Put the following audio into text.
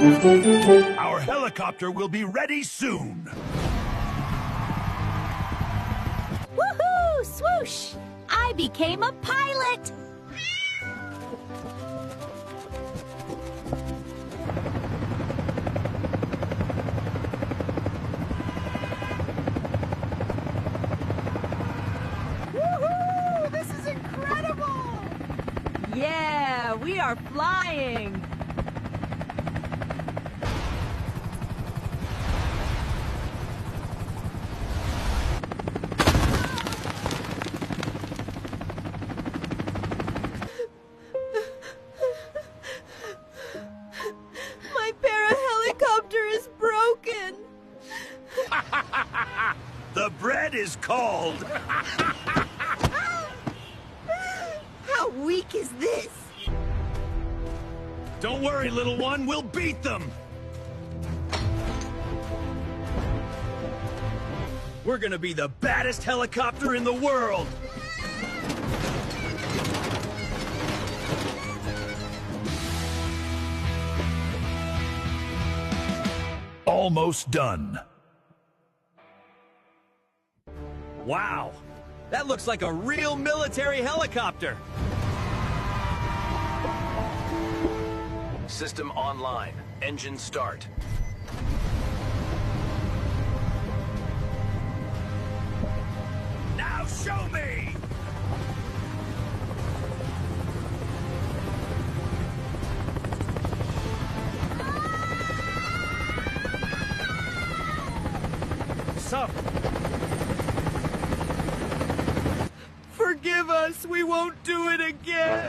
Our helicopter will be ready soon. Woohoo! Swoosh! I became a pilot! Woohoo! This is incredible! Yeah, we are flying! My para-helicopter is broken! The bread is called. How weak is this? Don't worry, little one, we'll beat them. We're gonna be the baddest helicopter in the world. Almost done. Wow, that looks like a real military helicopter. System online. Engine start. Now show me! Sup? Forgive us, we won't do it again!